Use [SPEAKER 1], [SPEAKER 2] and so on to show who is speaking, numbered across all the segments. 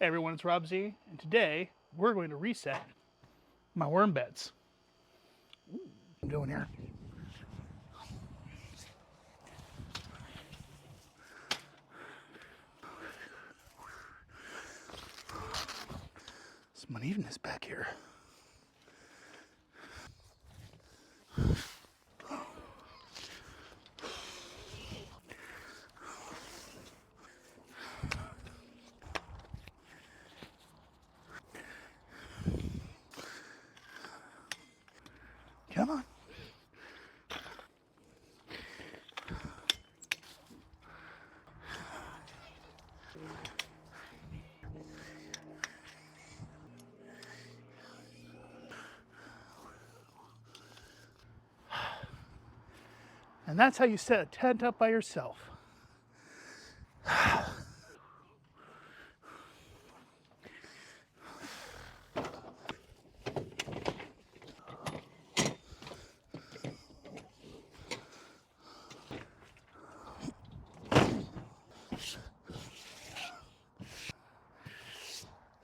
[SPEAKER 1] Hey everyone, it's Rob Z, and today we're going to reset my worm beds. I'm going here. Some unevenness back here. Come on. And that's how you set a tent up by yourself.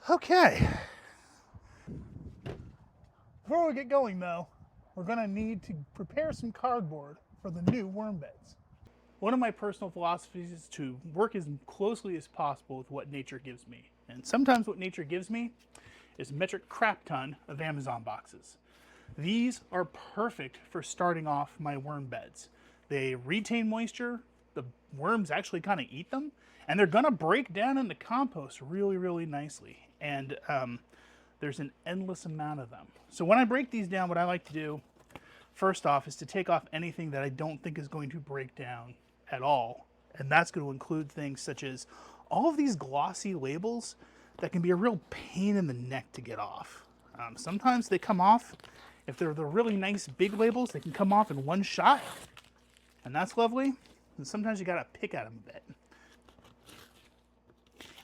[SPEAKER 1] Okay. Before we get going though, we're going to need to prepare some cardboard for the new worm beds. One of my personal philosophies is to work as closely as possible with what nature gives me. And sometimes what nature gives me is a metric crap ton of Amazon boxes. These are perfect for starting off my worm beds. They retain moisture, the worms actually kind of eat them, and they're gonna break down into compost really, really nicely. And there's an endless amount of them. So when I break these down, what I like to do, first off, is to take off anything that I don't think is going to break down at all. And that's going to include things such as all of these glossy labels that can be a real pain in the neck to get off. Sometimes they come off, if they're the really nice big labels, they can come off in one shot, and that's lovely. And sometimes you got to pick at them a bit.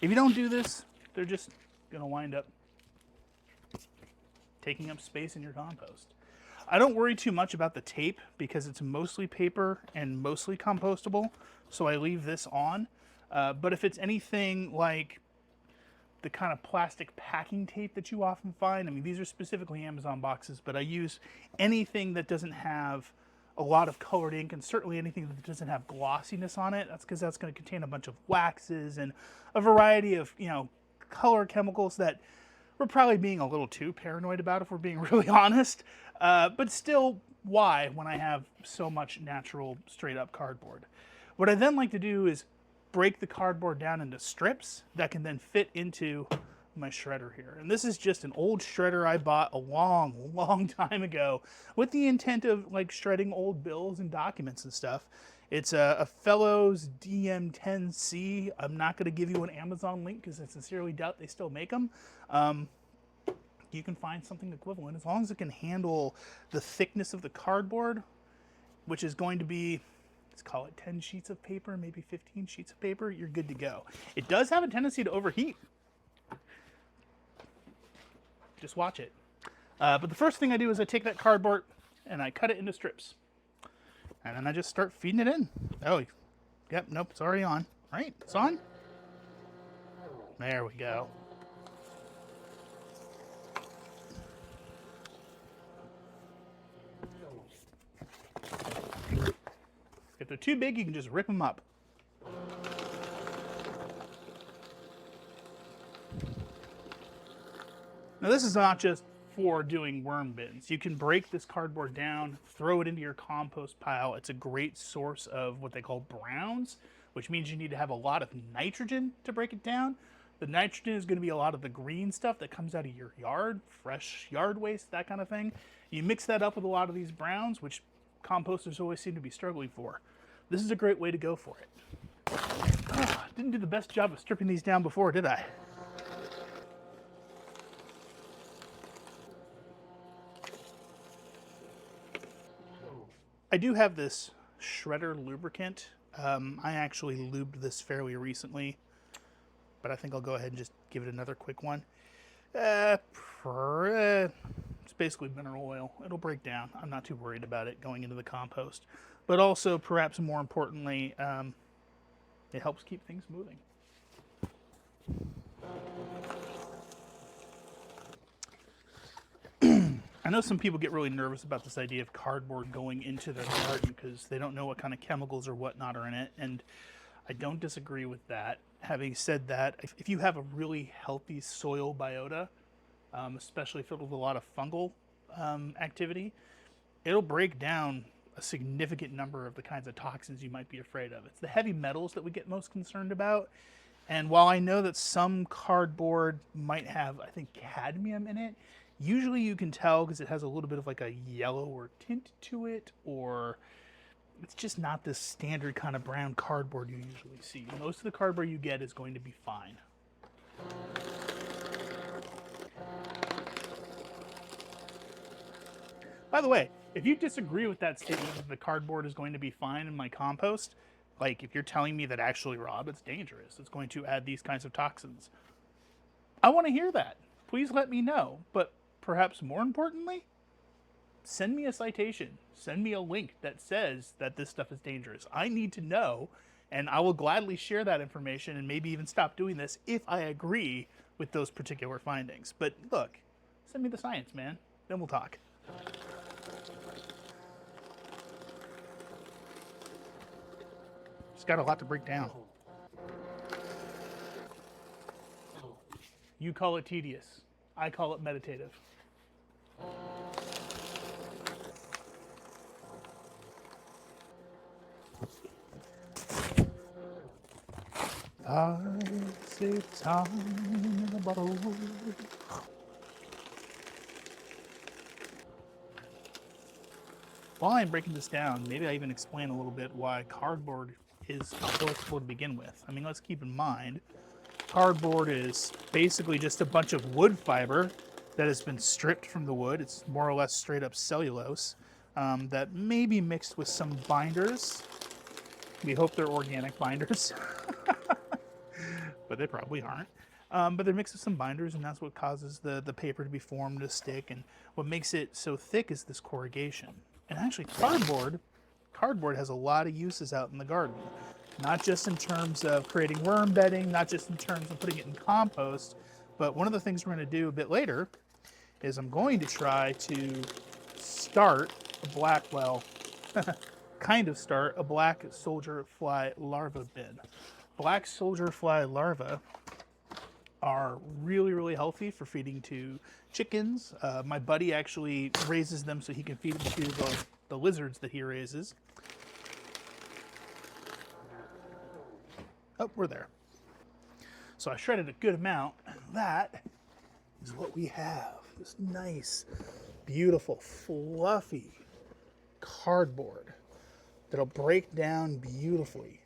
[SPEAKER 1] If you don't do this, they're just going to wind up taking up space in your compost. I don't worry too much about the tape because it's mostly paper and mostly compostable, so I leave this on. But if it's anything like the kind of plastic packing tape that you often find, I mean, these are specifically Amazon boxes, but I use anything that doesn't have a lot of colored ink, and certainly anything that doesn't have glossiness on it. That's because that's going to contain a bunch of waxes and a variety of, color chemicals that we're probably being a little too paranoid about if we're being really honest. But still, why when I have so much natural straight up cardboard? What I then like to do is break the cardboard down into strips that can then fit into my shredder here. And this is just an old shredder I bought a long, long time ago with the intent of like shredding old bills and documents and stuff. It's a Fellows DM10C. I'm not going to give you an Amazon link because I sincerely doubt they still make them. You can find something equivalent as long as it can handle the thickness of the cardboard, which is going to be, let's call it 10 sheets of paper, maybe 15 sheets of paper. You're good to go. It does have a tendency to overheat. Just watch it. But the first thing I do is I take that cardboard and I cut it into strips. And then I just start feeding it in. Oh, yep, nope, it's already on. Right, it's on. There we go. If they're too big, you can just rip them up. Now this is not just for doing worm bins. You can break this cardboard down, throw it into your compost pile. It's a great source of what they call browns, which means you need to have a lot of nitrogen to break it down. The nitrogen is going to be a lot of the green stuff that comes out of your yard, fresh yard waste, that kind of thing. You mix that up with a lot of these browns, which composters always seem to be struggling for. This is a great way to go for it. Oh, didn't do the best job of stripping these down before, did I? I do have this shredder lubricant. I actually lubed this fairly recently, but I think I'll go ahead and just give it another quick one. It's basically mineral oil. It'll break down. I'm not too worried about it going into the compost. But also, perhaps more importantly, it helps keep things moving. know some people get really nervous about this idea of cardboard going into their garden because they don't know what kind of chemicals or whatnot are in it, and I don't disagree with that. Having said that, if you have a really healthy soil biota, especially filled with a lot of fungal activity, it'll break down a significant number of the kinds of toxins you might be afraid of. It's the heavy metals that we get most concerned about. And while I know that some cardboard might have, I think, cadmium in it, usually you can tell because it has a little bit of like a yellower tint to it, or it's just not this standard kind of brown cardboard you usually see. Most of the cardboard you get is going to be fine. By the way, if you disagree with that statement that the cardboard is going to be fine in my compost, like if you're telling me that actually, Rob, it's dangerous, it's going to add these kinds of toxins, I want to hear that. Please let me know. But perhaps more importantly, send me a citation. Send me a link that says that this stuff is dangerous. I need to know, and I will gladly share that information and maybe even stop doing this if I agree with those particular findings. But look, send me the science, man. Then we'll talk. It's got a lot to break down. You call it tedious. I call it meditative. I save time in a bottle. While I'm breaking this down, maybe I even explain a little bit why cardboard is compostable to begin with. I mean, let's keep in mind, cardboard is basically just a bunch of wood fiber that has been stripped from the wood. It's more or less straight up cellulose that may be mixed with some binders. We hope they're organic binders, but they probably aren't. But they're mixed with some binders, and that's what causes the paper to be formed to stick. And what makes it so thick is this corrugation. And actually, cardboard has a lot of uses out in the garden. Not just in terms of creating worm bedding, not just in terms of putting it in compost, but one of the things we're going to do a bit later is I'm going to try to start a black soldier fly larva bin. Black soldier fly larvae are really, really healthy for feeding to chickens. My buddy actually raises them so he can feed them to the lizards that he raises. Oh, we're there. So I shredded a good amount. That is what we have. This nice, beautiful, fluffy cardboard that'll break down beautifully.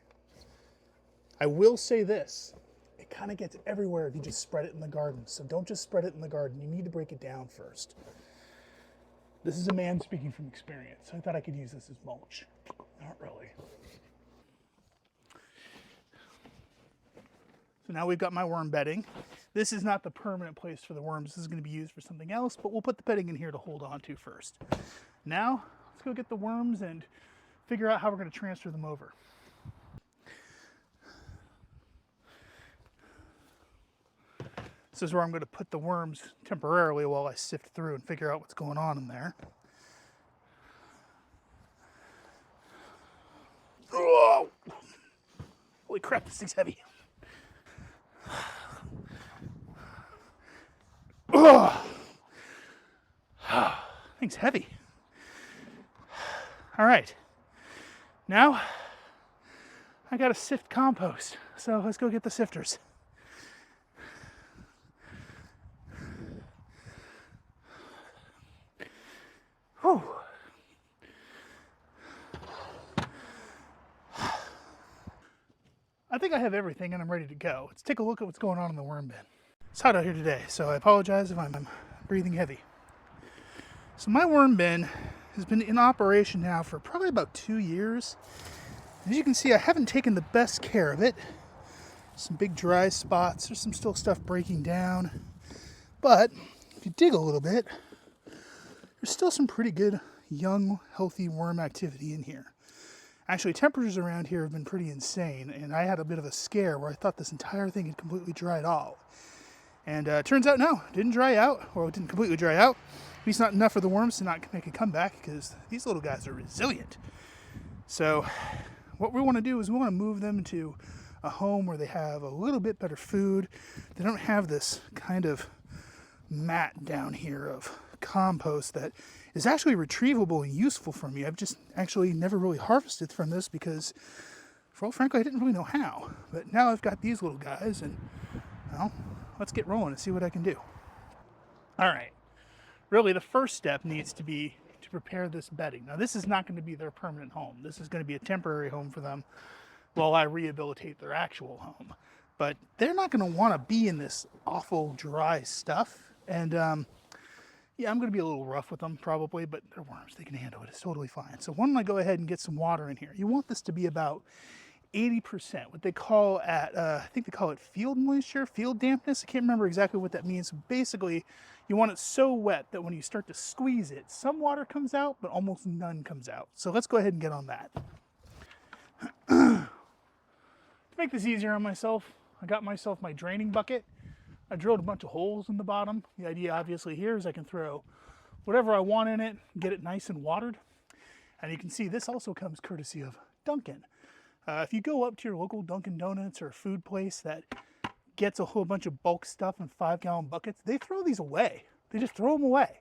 [SPEAKER 1] I will say this. It kind of gets everywhere if you just spread it in the garden. So don't just spread it in the garden. You need to break it down first. This is a man speaking from experience. I thought I could use this as mulch. Not really. So now we've got my worm bedding. This is not the permanent place for the worms. This is going to be used for something else, but we'll put the bedding in here to hold on to first. Now, let's go get the worms and figure out how we're going to transfer them over. This is where I'm going to put the worms temporarily while I sift through and figure out what's going on in there. Oh! Holy crap, this thing's heavy. Oh! Thing's heavy. All right. Now, I got to sift compost. So let's go get the sifters. Whew. I think I have everything and I'm ready to go. Let's take a look at what's going on in the worm bin. It's hot out here today, so I apologize if I'm breathing heavy. So my worm bin has been in operation now for probably about 2 years. As you can see, I haven't taken the best care of it. Some big dry spots, there's some still stuff breaking down. But if you dig a little bit, there's still some pretty good young, healthy worm activity in here. Actually, temperatures around here have been pretty insane, and I had a bit of a scare where I thought this entire thing had completely dried out. And it turns out, no, it didn't dry out, or it didn't completely dry out. least not enough for the worms to not make a comeback, because these little guys are resilient. So what we want to do is we want to move them to a home where they have a little bit better food. They don't have this kind of mat down here of compost that is actually retrievable and useful for me. I've just actually never really harvested from this because, well, frankly, I didn't really know how. But now I've got these little guys, and, well, let's get rolling and see what I can do. All right. Really, the first step needs to be to prepare this bedding. Now, this is not going to be their permanent home. This is going to be a temporary home for them while I rehabilitate their actual home. But they're not going to want to be in this awful dry stuff. And yeah, I'm going to be a little rough with them probably, but they're worms. They can handle it. It's totally fine. So why don't I go ahead and get some water in here? You want this to be about 80%, what they call I think they call it field moisture, field dampness. I can't remember exactly what that means. Basically, you want it so wet that when you start to squeeze it, some water comes out, but almost none comes out. So let's go ahead and get on that. To make this easier on myself, I got myself my draining bucket. I drilled a bunch of holes in the bottom. The idea obviously here is I can throw whatever I want in it, get it nice and watered. And you can see this also comes courtesy of Dunkin'. If you go up to your local Dunkin' Donuts or food place that gets a whole bunch of bulk stuff in 5-gallon buckets, they throw these away. They just throw them away.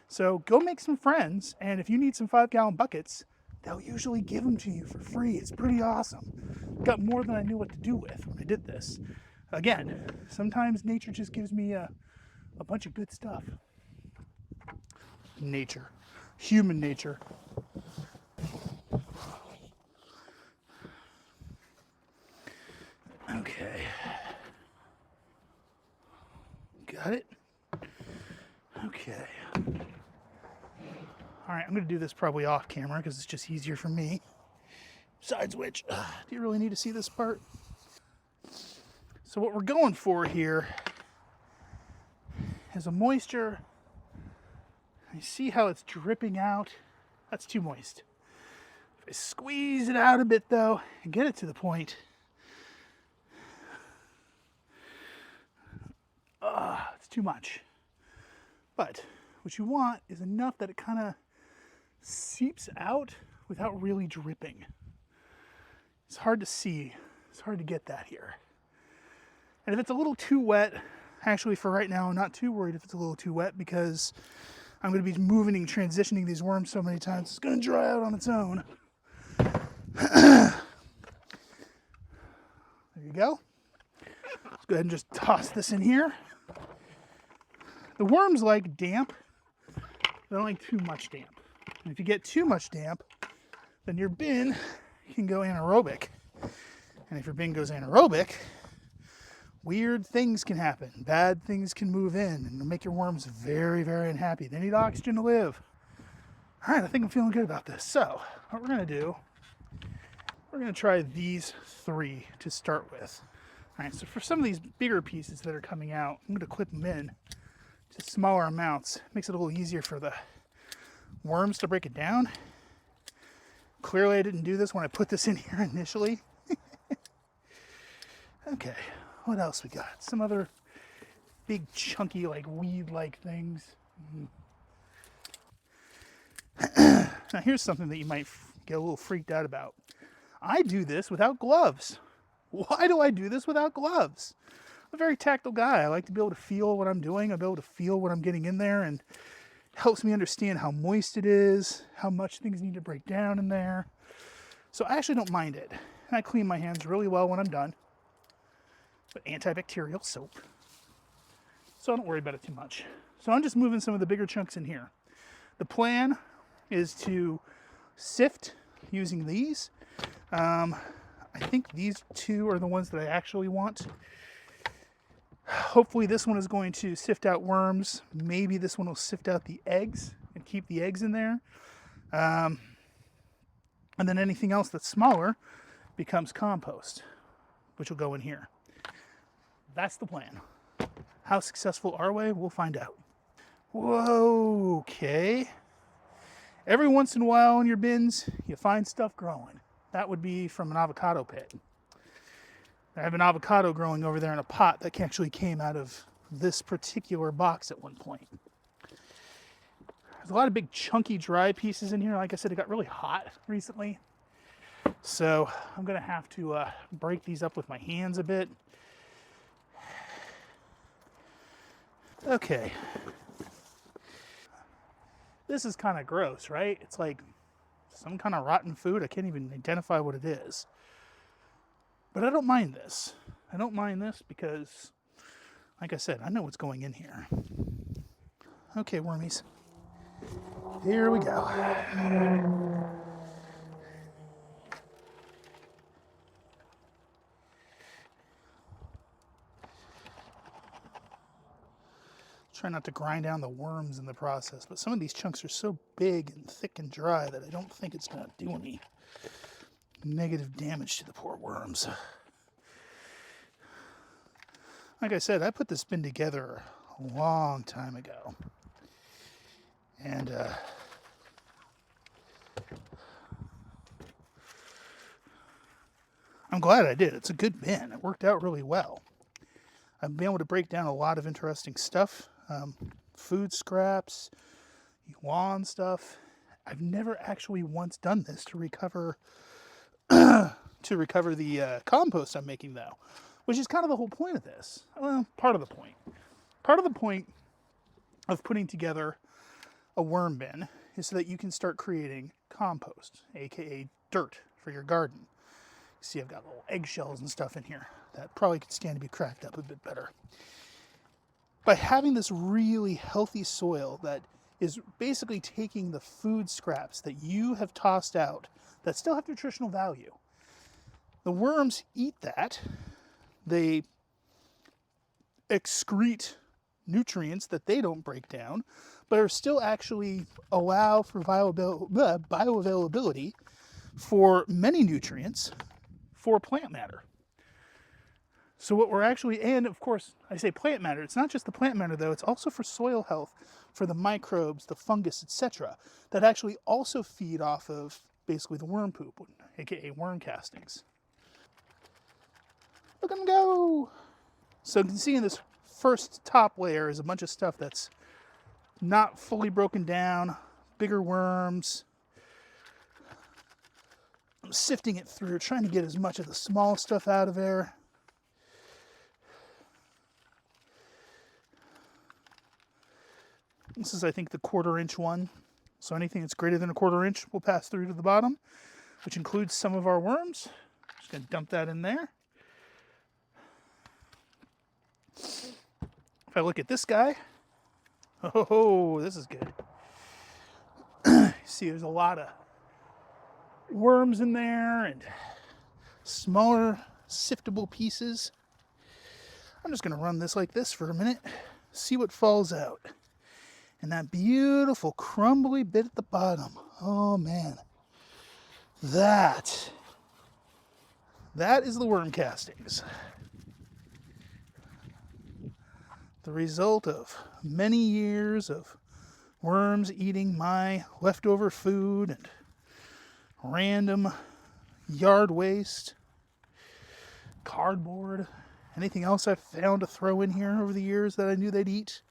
[SPEAKER 1] So go make some friends, and if you need some 5-gallon buckets, they'll usually give them to you for free. It's pretty awesome. Got more than I knew what to do with when I did this. Again, sometimes nature just gives me a bunch of good stuff. Nature. Human nature. Okay. Got it? Okay. All right, I'm going to do this probably off camera because it's just easier for me. Besides which, do you really need to see this part? So what we're going for here is a moisture. You see how it's dripping out? That's too moist. If I squeeze it out a bit though and get it to the point, it's too much. But what you want is enough that it kind of seeps out without really dripping. It's hard to see. It's hard to get that here. And if it's a little too wet, actually for right now, I'm not too worried if it's a little too wet because I'm going to be moving and transitioning these worms so many times, it's going to dry out on its own. There you go. Let's go ahead and just toss this in here. The worms like damp. They don't like too much damp. And if you get too much damp, then your bin can go anaerobic. And if your bin goes anaerobic, weird things can happen. Bad things can move in and make your worms very, very unhappy. They need oxygen to live. All right, I think I'm feeling good about this. So what we're going to do, we're going to try these 3 to start with. All right, so for some of these bigger pieces that are coming out, I'm going to clip them in to smaller amounts. Makes it a little easier for the worms to break it down. Clearly I didn't do this when I put this in here initially. Okay, what else we got? Some other big chunky like weed-like things. Now here's something that you might get a little freaked out about. I do this without gloves. Why do I do this without gloves? I'm a very tactile guy. I like to be able to feel what I'm doing. I'll be able to feel what I'm getting in there, and it helps me understand how moist it is, how much things need to break down in there. So I actually don't mind it. And I clean my hands really well when I'm done with antibacterial soap. So I don't worry about it too much. So I'm just moving some of the bigger chunks in here. The plan is to sift using these. I think these 2 are the ones that I actually want. Hopefully this one is going to sift out worms. Maybe this one will sift out the eggs and keep the eggs in there. And then anything else that's smaller becomes compost, which will go in here. That's the plan. How successful are we? We'll find out. Whoa, okay. Every once in a while in your bins, you find stuff growing. That would be from an avocado pit. I have an avocado growing over there in a pot that actually came out of this particular box at one point. There's a lot of big chunky dry pieces in here. Like I said, it got really hot recently. So I'm gonna have to break these up with my hands a bit. Okay. This is kind of gross, right? It's like some kind of rotten food. I can't even identify what it is. But I don't mind this. I don't mind this because, like I said, I know what's going in here. Okay, wormies. Here we go. Try not to grind down the worms in the process, but some of these chunks are so big and thick and dry that I don't think it's going to do any negative damage to the poor worms. Like I said, I put this bin together a long time ago. And I'm glad I did. It's a good bin. It worked out really well. I've been able to break down a lot of interesting stuff. Food scraps, lawn stuff. I've never actually once done this to recover the compost I'm making, though, which is kind of the whole point of this. Well, part of the point. Part of the point of putting together a worm bin is so that you can start creating compost, aka dirt, for your garden. See, I've got little eggshells and stuff in here that probably could stand to be cracked up a bit better. By having this really healthy soil that is basically taking the food scraps that you have tossed out that still have nutritional value, the worms eat that. They excrete nutrients that they don't break down, but are still actually allow for bioavailability for many nutrients for plant matter. So what we're actually, and of course, I say plant matter, it's not just the plant matter though, it's also for soil health, for the microbes, the fungus, etc., that actually also feed off of basically the worm poop, aka worm castings. Look at them go! So you can see in this first top layer is a bunch of stuff that's not fully broken down, bigger worms. I'm sifting it through, trying to get as much of the small stuff out of there. This is, I think, the 1/4 inch one. So anything that's greater than a 1/4 inch will pass through to the bottom, which includes some of our worms. Just gonna dump that in there. If I look at this guy, oh, this is good. See, there's a lot of worms in there and smaller siftable pieces. I'm just gonna run this like this for a minute, see what falls out. And that beautiful crumbly bit at the bottom. Oh man. That is the worm castings. The result of many years of worms eating my leftover food and random yard waste, cardboard, anything else I've found to throw in here over the years that I knew they'd eat.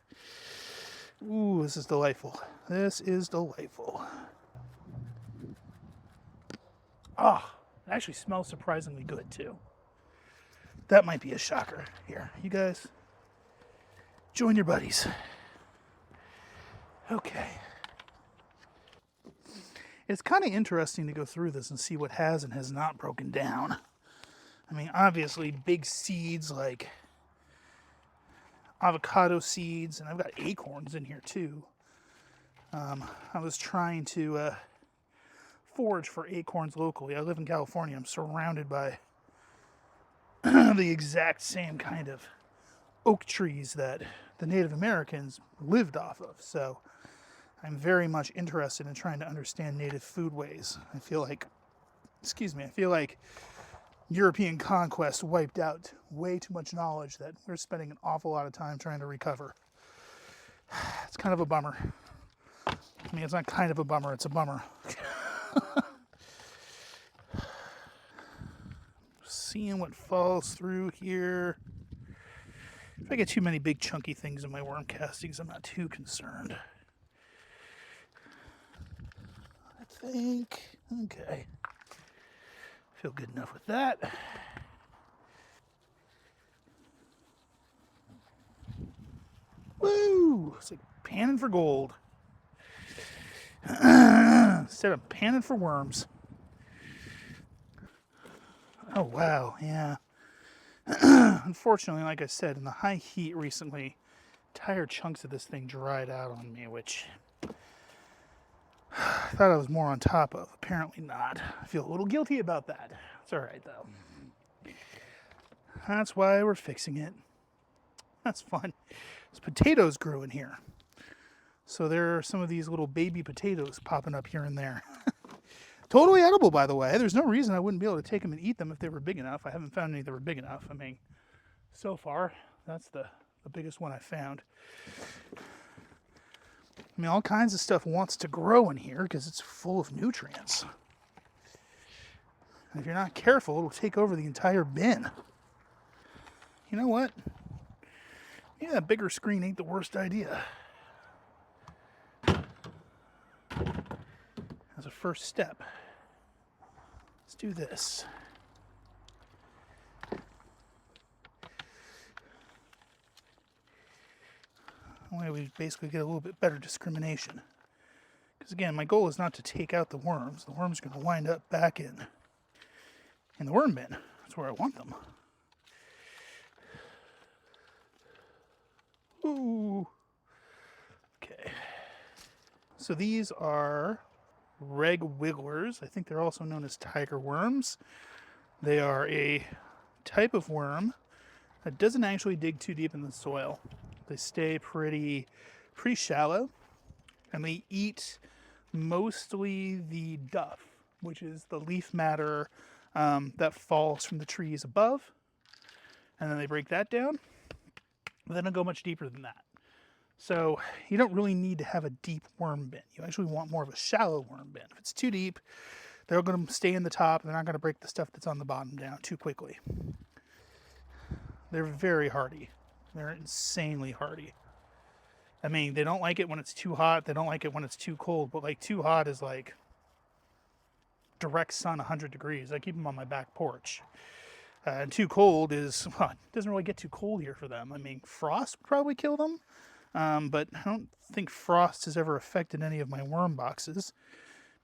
[SPEAKER 1] Ooh, this is delightful. This is delightful. Ah, it actually smells surprisingly good too. That might be a shocker. Here, you guys, join your buddies. Okay. It's kind of interesting to go through this and see what has and has not broken down. I mean, obviously, big seeds like avocado seeds, and I've got acorns in here too. I was trying to forage for acorns locally. I live in California. I'm surrounded by the exact same kind of oak trees that the Native Americans lived off of. So I'm very much interested in trying to understand native foodways. I feel like European conquest wiped out way too much knowledge that we're spending an awful lot of time trying to recover. It's kind of a bummer. I mean, it's not kind of a bummer, it's a bummer. Seeing what falls through here. If I get too many big chunky things in my worm castings, I'm not too concerned. think. Okay. Feel good enough with that. Woo! It's like panning for gold. Instead of panning for worms. Oh, wow, yeah. Unfortunately, like I said, in the high heat recently, entire chunks of this thing dried out on me, which I thought I was more on top of. Apparently not. I feel a little guilty about that. It's all right, though. That's why we're fixing it. That's fun. There's potatoes grew in here. So there are some of these little baby potatoes popping up here and there. Totally edible, by the way. There's no reason I wouldn't be able to take them and eat them if they were big enough. I haven't found any that were big enough. I mean, so far, that's the biggest one I found. I mean, all kinds of stuff wants to grow in here because it's full of nutrients. And if you're not careful, it'll take over the entire bin. You know what? Yeah, that bigger screen ain't the worst idea. As a first step, let's do this. That way we basically get a little bit better discrimination. Because again, my goal is not to take out the worms. The worms are going to wind up back in the worm bin. That's where I want them. Ooh. Okay. So these are reg wigglers. I think they're also known as tiger worms. They are a type of worm that doesn't actually dig too deep in the soil. They stay pretty shallow, and they eat mostly the duff, which is the leaf matter that falls from the trees above, and then they break that down, but they don't go much deeper than that. So you don't really need to have a deep worm bin. You actually want more of a shallow worm bin. If it's too deep, they're going to stay in the top, and they're not going to break the stuff that's on the bottom down too quickly. They're very hardy. They're insanely hardy. I mean, they don't like it when it's too hot. They don't like it when it's too cold. But like too hot is like direct sun, 100 degrees. I keep them on my back porch. And too cold is, well, it doesn't really get too cold here for them. I mean, frost would probably kill them. But I don't think frost has ever affected any of my worm boxes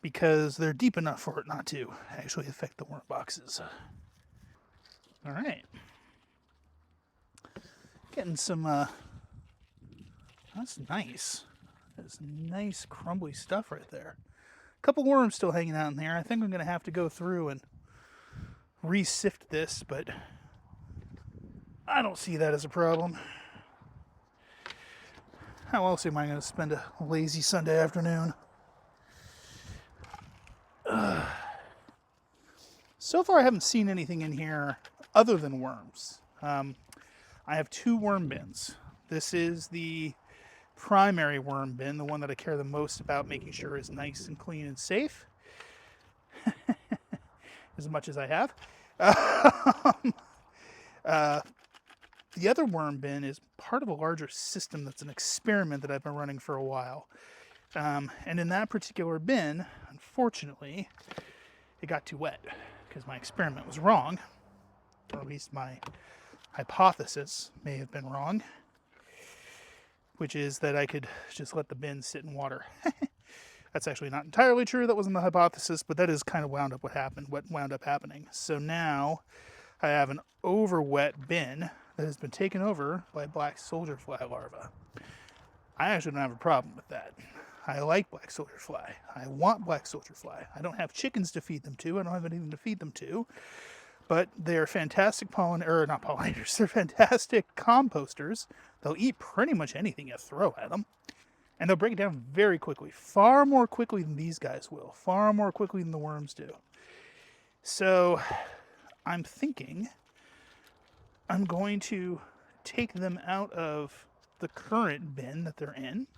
[SPEAKER 1] because they're deep enough for it not to actually affect the worm boxes. All right. Getting some, that's nice. That's nice crumbly stuff right there. A couple worms still hanging out in there. I think I'm going to have to go through and re-sift this, but I don't see that as a problem. How else am I going to spend a lazy Sunday afternoon? So far I haven't seen anything in here other than worms. I have 2 worm bins. This is the primary worm bin, the one that I care the most about making sure is nice and clean and safe. As much as I have. The other worm bin is part of a larger system that's an experiment that I've been running for a while. And in that particular bin, unfortunately, it got too wet because my experiment was wrong. Or at least my hypothesis may have been wrong, which is that I could just let the bin sit in water. That's actually not entirely true. That wasn't the hypothesis, but that is kind of what wound up happening. So now I have an over wet bin that has been taken over by black soldier fly larvae. I actually don't have a problem with that. I like black soldier fly. I want black soldier fly. I don't have chickens to feed them to. I don't have anything to feed them to. But they're fantastic not pollinators. They're fantastic composters. They'll eat pretty much anything you throw at them. And they'll break it down very quickly. Far more quickly than these guys will. Far more quickly than the worms do. So I'm thinking I'm going to take them out of the current bin that they're in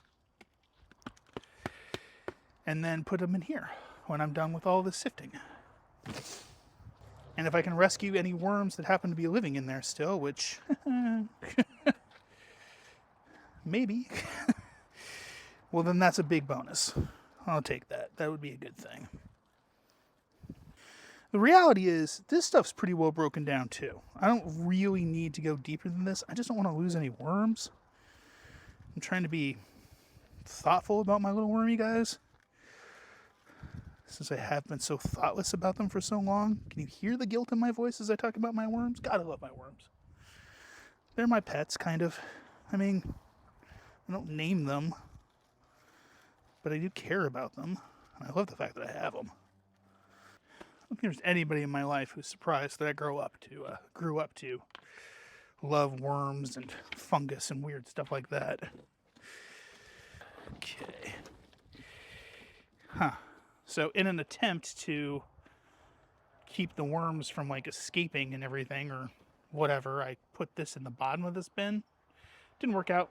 [SPEAKER 1] and then put them in here when I'm done with all the sifting. And if I can rescue any worms that happen to be living in there still, which maybe, well then that's a big bonus. I'll take that. That would be a good thing. The reality is, this stuff's pretty well broken down too. I don't really need to go deeper than this. I just don't want to lose any worms. I'm trying to be thoughtful about my little wormy guys, since I have been so thoughtless about them for so long. Can you hear the guilt in my voice as I talk about my worms? God, I love my worms. They're my pets, kind of. I mean, I don't name them, but I do care about them, and I love the fact that I have them. I don't think there's anybody in my life who's surprised that I grew up to love worms and fungus and weird stuff like that. Okay. So in an attempt to keep the worms from like escaping and everything or whatever, I put this in the bottom of this bin. Didn't work out.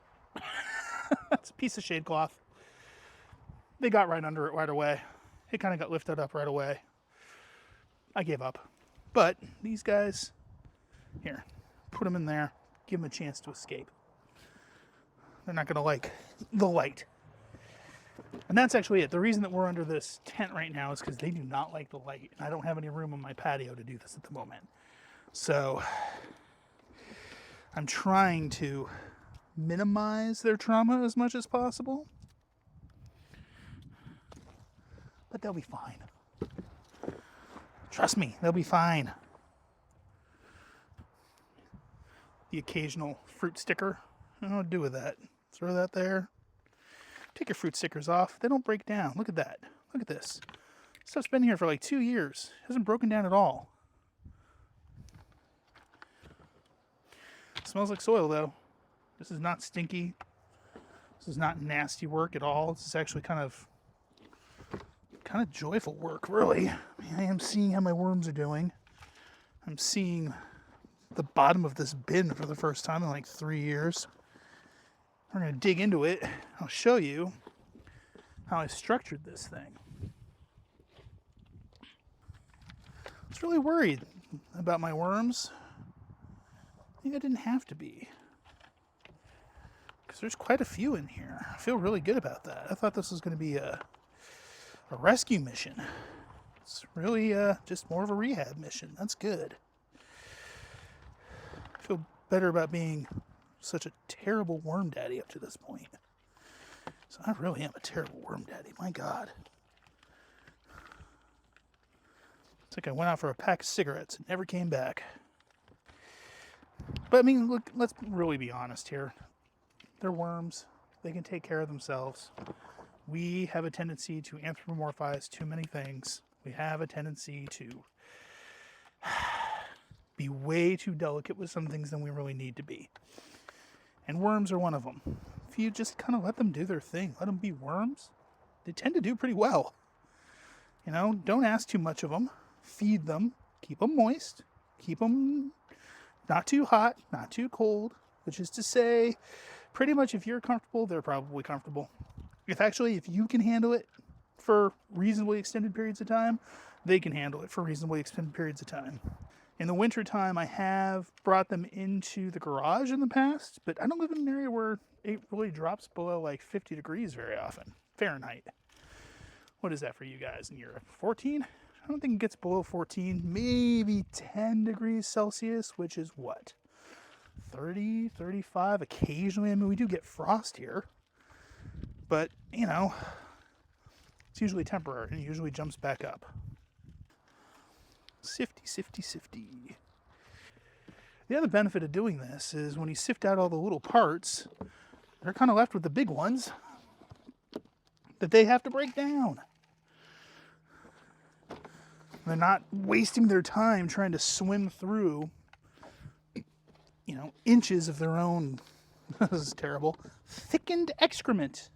[SPEAKER 1] That's a piece of shade cloth. They got right under it right away. It kind of got lifted up right away. I gave up. But these guys, here, put them in there. Give them a chance to escape. They're not going to like the light. And that's actually it. The reason that we're under this tent right now is because they do not like the light. And I don't have any room on my patio to do this at the moment. So I'm trying to minimize their trauma as much as possible. But they'll be fine. Trust me, they'll be fine. The occasional fruit sticker. I don't know what to do with that. Throw that there. Take your fruit stickers off. They don't break down. Look at that. Look at this. Stuff's been here for like 2 years. It hasn't broken down at all. It smells like soil though. This is not stinky. This is not nasty work at all. This is actually kind of joyful work, really. I mean, I am seeing how my worms are doing. I'm seeing the bottom of this bin for the first time in like 3 years. We're going to dig into it. I'll show you how I structured this thing. I was really worried about my worms. I think I didn't have to be, because there's quite a few in here. I feel really good about that. I thought this was going to be a rescue mission. It's really just more of a rehab mission. That's good. I feel better about being such a terrible worm daddy up to this point. So I really am a terrible worm daddy. My God. It's like I went out for a pack of cigarettes and never came back. But I mean, look, let's really be honest here. They're worms. They can take care of themselves. We have a tendency to anthropomorphize too many things. We have a tendency to be way too delicate with some things than we really need to be. And worms are one of them. If you just kind of let them do their thing, let them be worms, they tend to do pretty well. You know, don't ask too much of them. Feed them. Keep them moist. Keep them not too hot, not too cold, which is to say, pretty much if you're comfortable, they're probably comfortable. If you can handle it for reasonably extended periods of time, they can handle it for reasonably extended periods of time. In the wintertime, I have brought them into the garage in the past, but I don't live in an area where it really drops below like 50 degrees very often. Fahrenheit. What is that for you guys in Europe? 14? I don't think it gets below 14. Maybe 10 degrees Celsius, which is what? 30, 35 occasionally. I mean, we do get frost here. But, you know, it's usually temporary and it usually jumps back up. Sifty, sifty, sifty. The other benefit of doing this is when you sift out all the little parts, they're kind of left with the big ones that they have to break down. They're not wasting their time trying to swim through, you know, inches of their own, this is terrible, thickened excrement.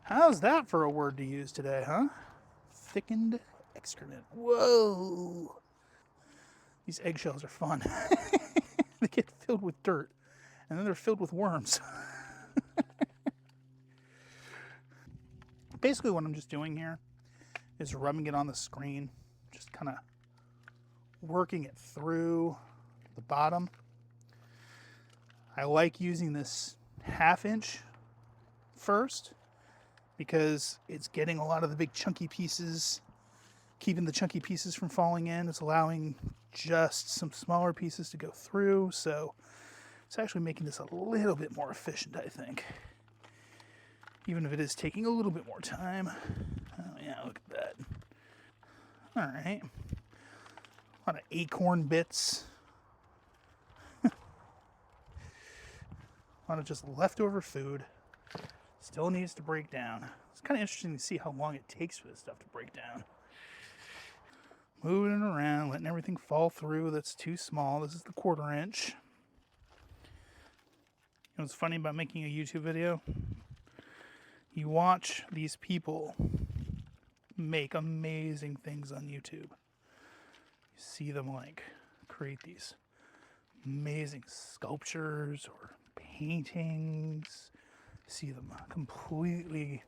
[SPEAKER 1] How's that for a word to use today, huh? Thickened excrement. Whoa. These eggshells are fun. They get filled with dirt, and then they're filled with worms. Basically what I'm just doing here is rubbing it on the screen, just kind of working it through the bottom. I like using this 1/2 inch first because it's getting a lot of the big chunky pieces, keeping the chunky pieces from falling in. It's allowing just some smaller pieces to go through, so it's actually making this a little bit more efficient, I think. Even if it is taking a little bit more time. Oh yeah, look at that. Alright. A lot of acorn bits. A lot of just leftover food. Still needs to break down. It's kind of interesting to see how long it takes for this stuff to break down. Moving it around, letting everything fall through that's too small. This is the 1/4 inch. You know what's funny about making a YouTube video? You watch these people make amazing things on YouTube. You see them like create these amazing sculptures or paintings. See them completely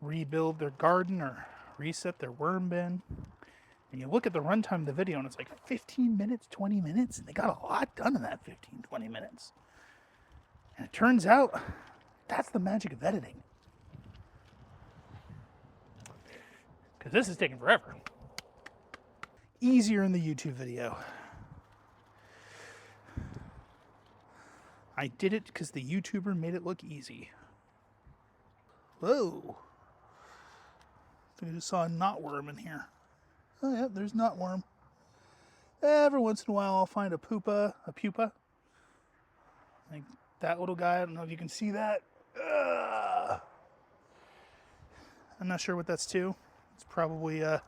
[SPEAKER 1] rebuild their garden or reset their worm bin. And you look at the runtime of the video and it's like 15 minutes, 20 minutes, and they got a lot done in that 15, 20 minutes. And it turns out that's the magic of editing. Because this is taking forever. Easier in the YouTube video. I did it because the YouTuber made it look easy. Whoa. I think I just saw a knotworm in here. Oh yeah, there's knotworm. Every once in a while I'll find a pupa. Like that little guy, I don't know if you can see that. I'm not sure what that's to. It's probably a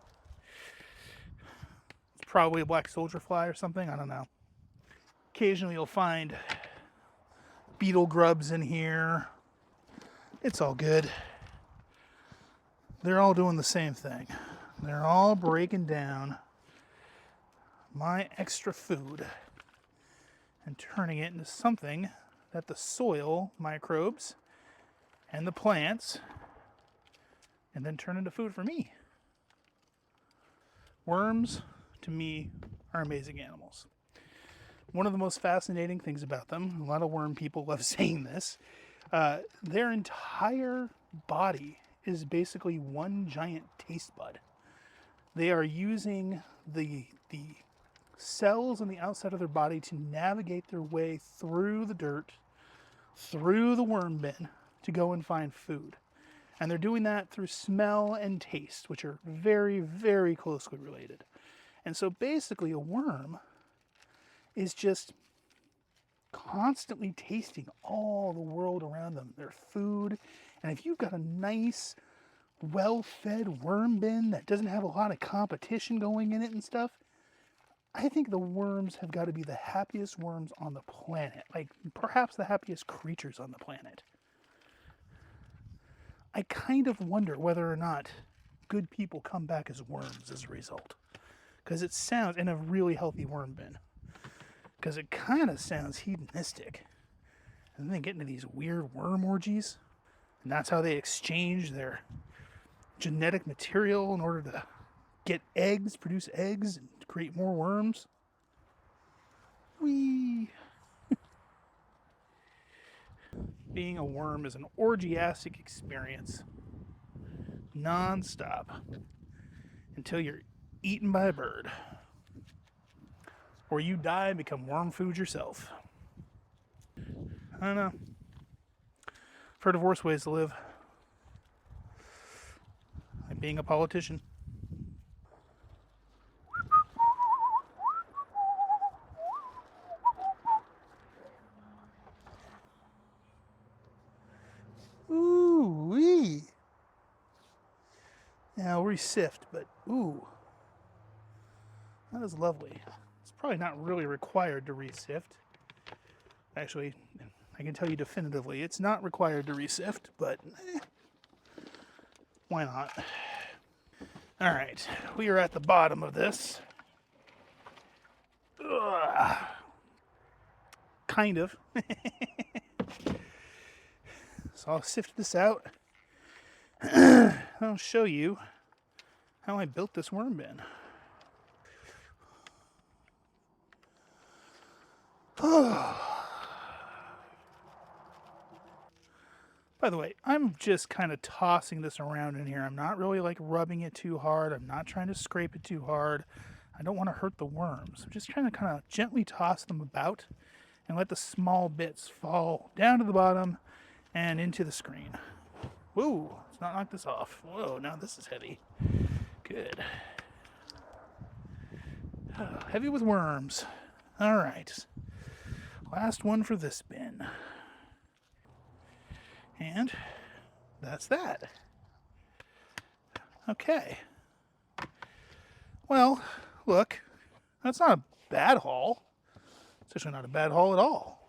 [SPEAKER 1] black soldier fly or something, I don't know. Occasionally you'll find beetle grubs in here. It's all good. They're all doing the same thing. They're all breaking down my extra food and turning it into something that the soil microbes and the plants and then turn into food for me. Worms, to me, are amazing animals. One of the most fascinating things about them, a lot of worm people love saying this, their entire body is basically one giant taste bud. They are using the cells on the outside of their body to navigate their way through the dirt, through the worm bin, to go and find food. And they're doing that through smell and taste, which are very, very closely related. And so basically a worm is just constantly tasting all the world around them, their food. And if you've got a nice, well-fed worm bin that doesn't have a lot of competition going in it and stuff, I think the worms have got to be the happiest worms on the planet. Like, perhaps the happiest creatures on the planet. I kind of wonder whether or not good people come back as worms as a result. Because it sounds, in a really healthy worm bin, because it kind of sounds hedonistic. And then they get into these weird worm orgies. And that's how they exchange their genetic material in order to get eggs, produce eggs, and create more worms. Whee! Being a worm is an orgiastic experience. Non-stop. Until you're eaten by a bird. Or you die and become worm food yourself. I don't know. I've heard of worse ways to live. Like being a politician. Ooh-wee. Now we sift, but ooh. That is lovely. It's probably not really required to re-sift. Actually, I can tell you definitively, it's not required to re-sift, but why not? All right, we are at the bottom of this. Ugh. Kind of. So I'll sift this out. I'll show you how I built this worm bin. By the way, I'm just kind of tossing this around in here. I'm not really like rubbing it too hard. I'm not trying to scrape it too hard. I don't want to hurt the worms. I'm just trying to kind of gently toss them about and let the small bits fall down to the bottom and into the screen. Whoa, let's not knock this off. Whoa, now this is heavy. Good. Heavy with worms. All right. Last one for this bin. And that's that. Okay. Well, look, that's not a bad haul. It's actually not a bad haul at all.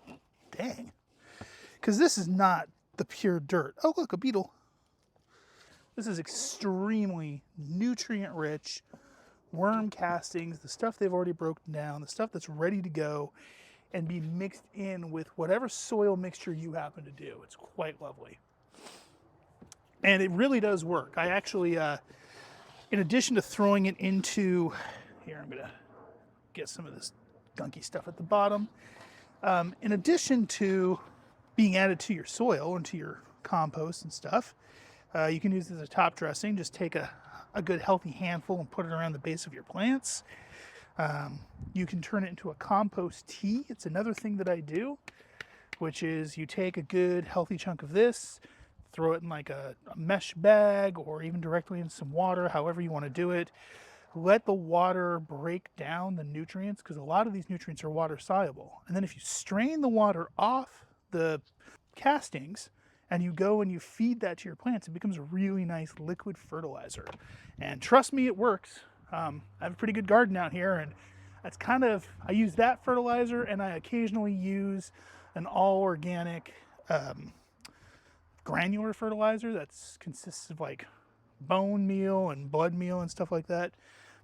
[SPEAKER 1] Dang. Because this is not the pure dirt. Oh, look, a beetle. This is extremely nutrient-rich worm castings, the stuff they've already broken down, the stuff that's ready to go and be mixed in with whatever soil mixture you happen to do. It's quite lovely. And it really does work. I actually, in addition to throwing it into, here I'm gonna get some of this gunky stuff at the bottom. In addition to being added to your soil and to your compost and stuff, you can use it as a top dressing. Just take a good healthy handful and put it around the base of your plants. You can turn it into a compost tea. It's another thing that I do, which is you take a good healthy chunk of this, throw it in like a mesh bag or even directly in some water, however you want to do it. Let the water break down the nutrients, because a lot of these nutrients are water soluble. And then if you strain the water off the castings and you go and you feed that to your plants, it becomes a really nice liquid fertilizer. And trust me, it works. I have a pretty good garden out here, and that's kind of, I use that fertilizer, and I occasionally use an all organic granular fertilizer that consists of like bone meal and blood meal and stuff like that.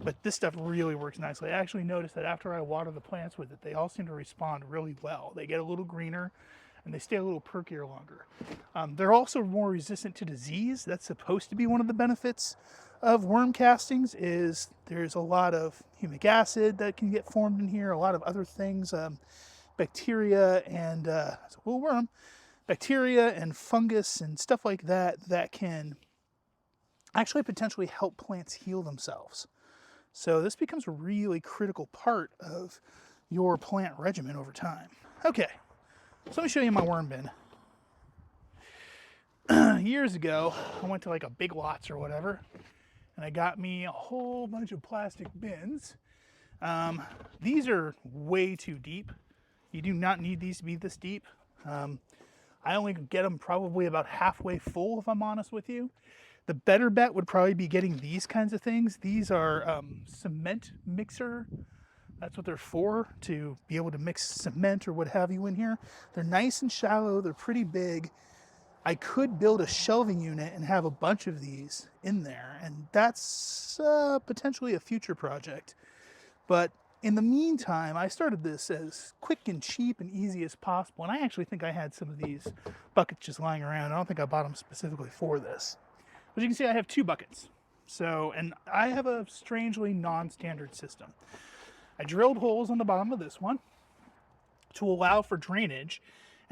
[SPEAKER 1] But this stuff really works nicely. I actually noticed that after I water the plants with it, they all seem to respond really well. They get a little greener and they stay a little perkier longer. They're also more resistant to disease. That's supposed to be one of the benefits of worm castings, is there's a lot of humic acid that can get formed in here, a lot of other things, bacteria and it's a little worm, bacteria and fungus and stuff like that that can actually potentially help plants heal themselves. So this becomes a really critical part of your plant regimen over time. Okay, so let me show you my worm bin. Years ago, I went to like a Big Lots or whatever, and I got me a whole bunch of plastic bins. These are way too deep. You do not need these to be this deep. I only get them probably about halfway full, if I'm honest with you. The better bet would probably be getting these kinds of things. These are cement mixer. That's what they're for, to be able to mix cement or what have you in here. They're nice and shallow. They're pretty big. I could build a shelving unit and have a bunch of these in there, and that's potentially a future project. But in the meantime, I started this as quick and cheap and easy as possible, and I actually think I had some of these buckets just lying around. I don't think I bought them specifically for this. As you can see, I have 2 buckets. So, and I have a strangely non-standard system. I drilled holes on the bottom of this one to allow for drainage.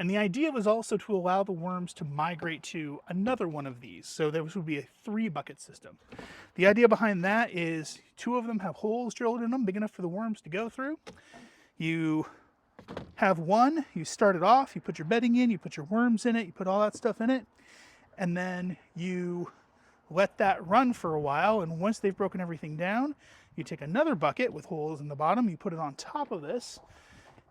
[SPEAKER 1] And the idea was also to allow the worms to migrate to another one of these. So this would be a 3-bucket system. The idea behind that is 2 of them have holes drilled in them big enough for the worms to go through. You have one, you start it off, you put your bedding in, you put your worms in it, you put all that stuff in it, and then you let that run for a while. And once they've broken everything down, you take another bucket with holes in the bottom, you put it on top of this,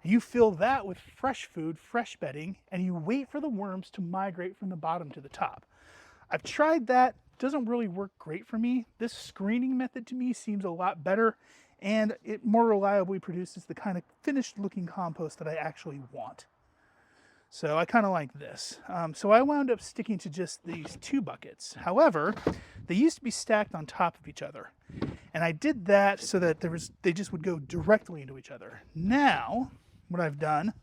[SPEAKER 1] you fill that with fresh food, fresh bedding, and you wait for the worms to migrate from the bottom to the top. I've tried that. Doesn't really work great for me. This screening method to me seems a lot better, and it more reliably produces the kind of finished looking compost that I actually want. So I kind of like this. So I wound up sticking to just these 2 buckets. However, they used to be stacked on top of each other. And I did that so that they just would go directly into each other. Now, what I've done,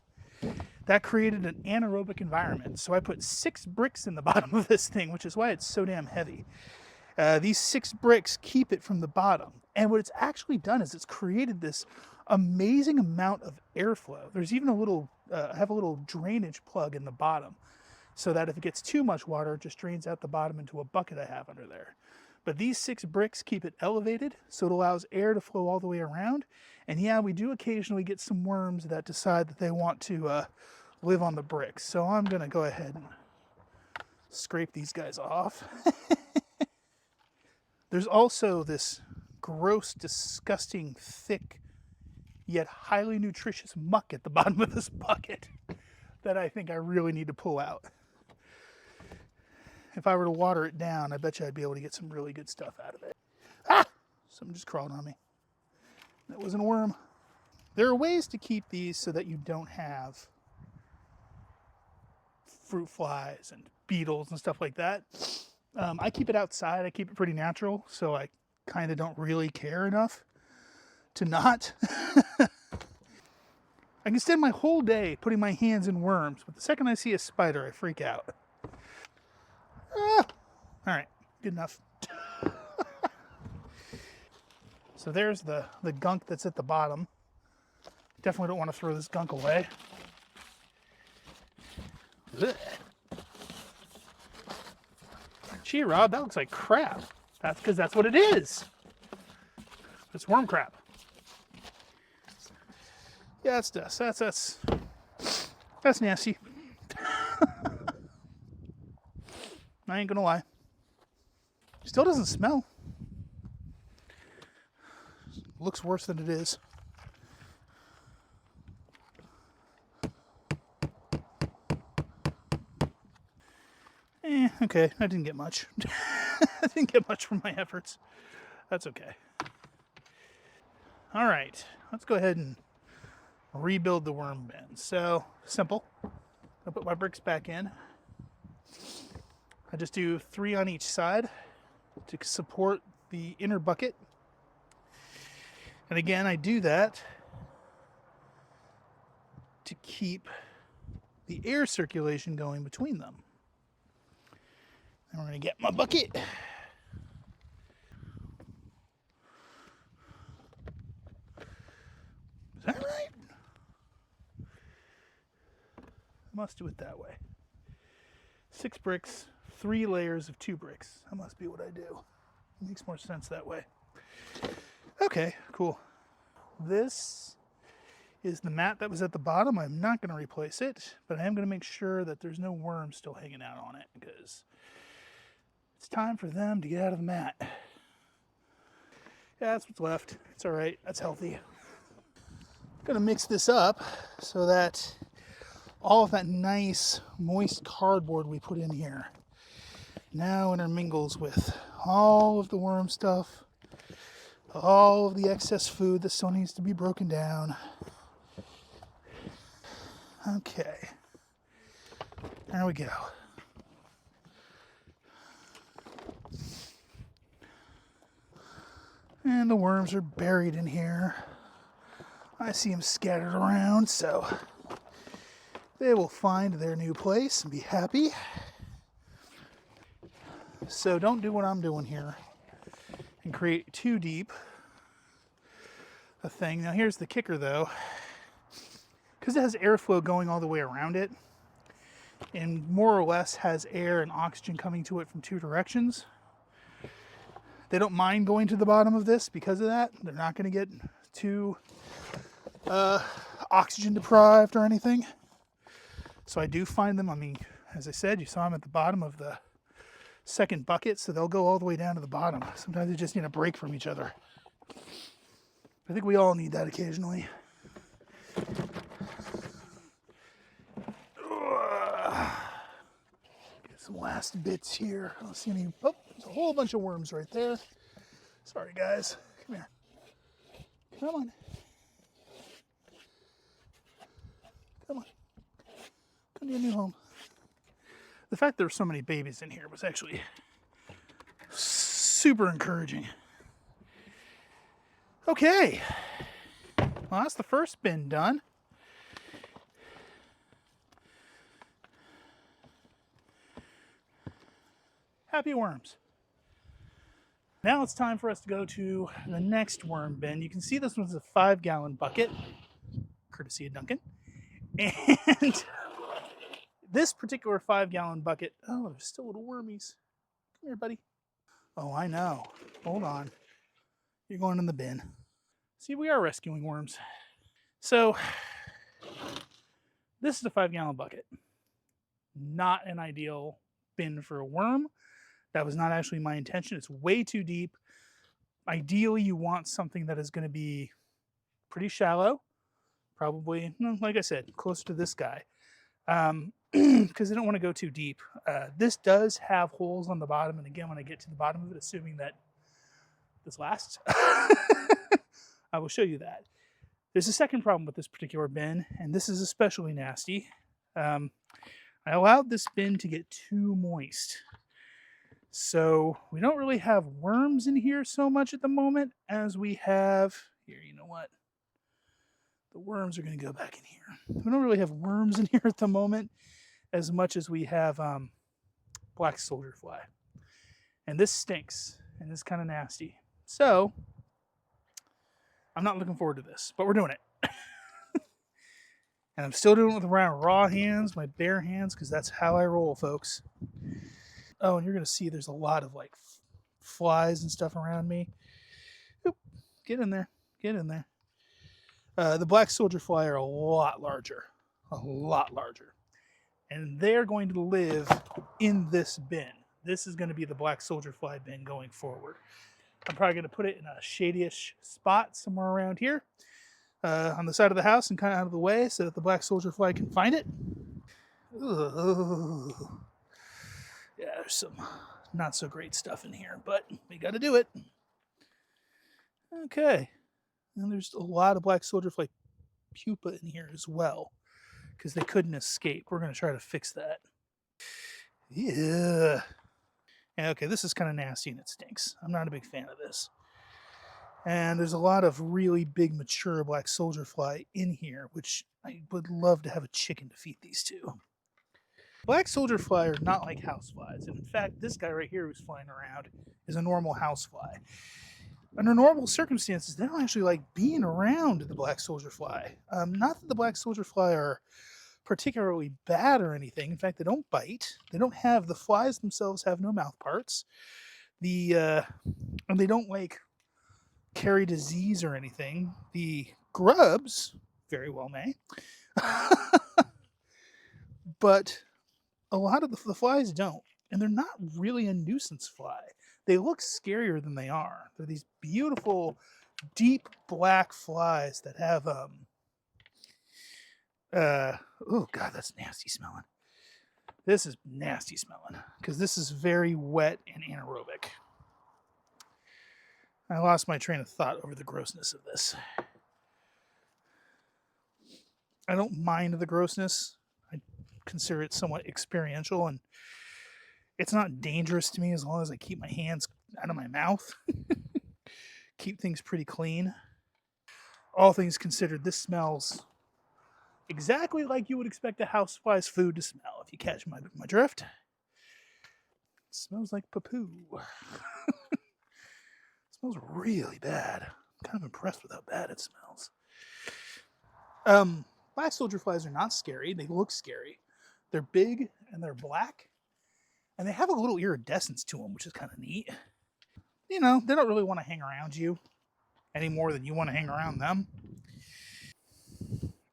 [SPEAKER 1] that created an anaerobic environment. So I put 6 bricks in the bottom of this thing, which is why it's so damn heavy. These 6 bricks keep it from the bottom. And what it's actually done is it's created this amazing amount of airflow. There's even a little, I have a little drainage plug in the bottom. so that if it gets too much water, it just drains out the bottom into a bucket I have under there. But these 6 bricks keep it elevated, so it allows air to flow all the way around. And yeah, we do occasionally get some worms that decide that they want to live on the bricks. So I'm gonna go ahead and scrape these guys off. There's also this gross, disgusting, thick, yet highly nutritious muck at the bottom of this bucket that I think I really need to pull out. If I were to water it down, I bet you I'd be able to get some really good stuff out of it. Ah! Something just crawled on me. That wasn't a worm. There are ways to keep these so that you don't have fruit flies and beetles and stuff like that. I keep it outside. I keep it pretty natural, so I kind of don't really care enough to not. I can spend my whole day putting my hands in worms, but the second I see a spider, I freak out. Ah! All right, good enough. So there's the gunk that's at the bottom. Definitely don't want to throw this gunk away. Ugh. Gee, Rob, that looks like crap. That's because that's what it is. It's worm crap. Yeah, it's dust. That's nasty. I ain't gonna lie. Still doesn't smell. Looks worse than it is. Okay, I didn't get much. I didn't get much from my efforts. That's okay. All right, let's go ahead and rebuild the worm bin. So, simple. I'll put my bricks back in. I just do 3 on each side to support the inner bucket. And again, I do that to keep the air circulation going between them. And we're going to get my bucket. Is that right? I must do it that way. 6 bricks, 3 layers of 2 bricks. That must be what I do. It makes more sense that way. Okay, cool. This is the mat that was at the bottom. I'm not going to replace it, but I am going to make sure that there's no worms still hanging out on it because it's time for them to get out of the mat. Yeah, that's what's left. It's all right. That's healthy. I'm going to mix this up so that all of that nice moist cardboard we put in here now intermingles with all of the worm stuff, all of the excess food that still needs to be broken down. Okay, there we go. And the worms are buried in here. I see them scattered around, so they will find their new place and be happy. So don't do what I'm doing here and create too deep a thing. Now here's the kicker though. Because it has airflow going all the way around it and more or less has air and oxygen coming to it from 2 directions, they don't mind going to the bottom of this because of that. They're not going to get too oxygen deprived or anything. So I do find them, I mean, as I said, you saw them at the bottom of the second bucket, so they'll go all the way down to the bottom. Sometimes they just need a break from each other. I think we all need that occasionally. Get some last bits here. I don't see any. Oh, there's a whole bunch of worms right there. Sorry, guys. Come here. Come on. Come on. Come to your new home. The fact there were so many babies in here was actually super encouraging. Okay. Well, that's the first bin done. Happy worms. Now it's time for us to go to the next worm bin. You can see this one's a 5-gallon bucket, courtesy of Duncan. And This particular 5-gallon bucket, oh, there's still little wormies. Come here, buddy. Oh, I know. Hold on. You're going in the bin. See, we are rescuing worms. So, this is a 5-gallon bucket. Not an ideal bin for a worm. That was not actually my intention. It's way too deep. Ideally, you want something that is going to be pretty shallow. Probably, like I said, close to this guy. Because I don't want to go too deep. This does have holes on the bottom. And again, when I get to the bottom of it, assuming that this lasts, I will show you that. There's a second problem with this particular bin, and this is especially nasty. I allowed this bin to get too moist. So we don't really have worms in here so much at the moment as we have, here, you know what? The worms are going to go back in here. We don't really have worms in here at the moment as much as we have black soldier fly. And this stinks, and it's kind of nasty. So I'm not looking forward to this, but we're doing it. And I'm still doing it with my raw hands, my bare hands, because that's how I roll, folks. Oh, and you're going to see there's a lot of like flies and stuff around me. Oop, get in there. Get in there. The black soldier fly are a lot larger. A lot larger. And they're going to live in this bin. This is going to be the black soldier fly bin going forward. I'm probably going to put it in a shady-ish spot somewhere around here. On the side of the house and kind of out of the way so that the black soldier fly can find it. Ugh. Yeah, there's some not so great stuff in here, but we got to do it. Okay. And there's a lot of black soldier fly pupa in here as well because they couldn't escape. We're going to try to fix that. Yeah. Okay, this is kind of nasty and it stinks. I'm not a big fan of this. And there's a lot of really big, mature black soldier fly in here, which I would love to have a chicken to feed these to. Black soldier fly are not like house flies. And in fact, this guy right here who's flying around is a normal house fly. Under normal circumstances, they don't actually like being around the black soldier fly. Not that the black soldier fly are particularly bad or anything. In fact, they don't bite. They don't have, the flies themselves have no mouth parts. And they don't like carry disease or anything. The grubs very well may. But a lot of the flies don't. And they're not really a nuisance fly. They look scarier than they are. They're these beautiful, deep black flies that have, oh God, that's nasty smelling. This is nasty smelling because this is very wet and anaerobic. I lost my train of thought over the grossness of this. I don't mind the grossness. I consider it somewhat experiential, and it's not dangerous to me as long as I keep my hands out of my mouth. Keep things pretty clean. All things considered, this smells exactly like you would expect a housefly's food to smell, if you catch my drift. It smells like poo-poo. It smells really bad. I'm kind of impressed with how bad it smells. Black soldier flies are not scary. They look scary. They're big and they're black. And they have a little iridescence to them, which is kind of neat. You know, they don't really want to hang around you any more than you want to hang around them.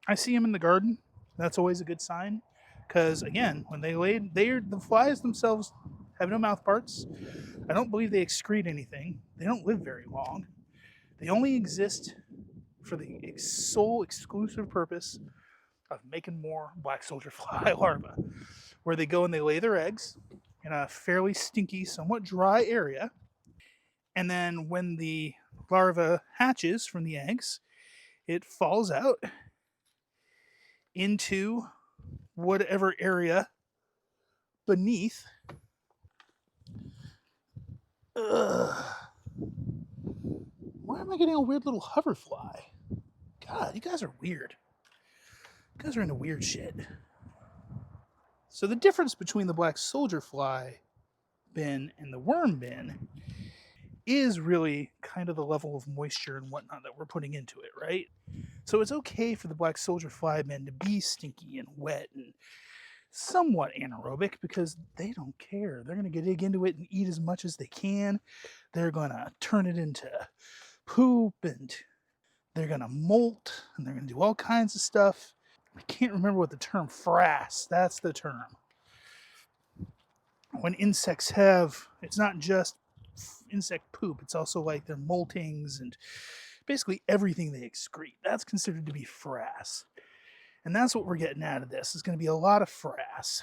[SPEAKER 1] I see them in the garden. That's always a good sign. Because, again, when they lay, the flies themselves have no mouth parts. I don't believe they excrete anything. They don't live very long. They only exist for the sole exclusive purpose of making more black soldier fly larvae, where they go and they lay their eggs in a fairly stinky, somewhat dry area. And then when the larva hatches from the eggs, it falls out into whatever area beneath. Ugh. Why am I getting a weird little hoverfly? God, you guys are weird. You guys are into weird shit. So the difference between the black soldier fly bin and the worm bin is really kind of the level of moisture and whatnot that we're putting into it, right? So it's okay for the black soldier fly bin to be stinky and wet and somewhat anaerobic because they don't care. They're going to dig into it and eat as much as they can. They're going to turn it into poop, and they're going to molt, and they're going to do all kinds of stuff. I can't remember what the term frass, that's the term. When insects have, it's not just insect poop, it's also like their moltings and basically everything they excrete. That's considered to be frass. And that's what we're getting out of this. It's going to be a lot of frass,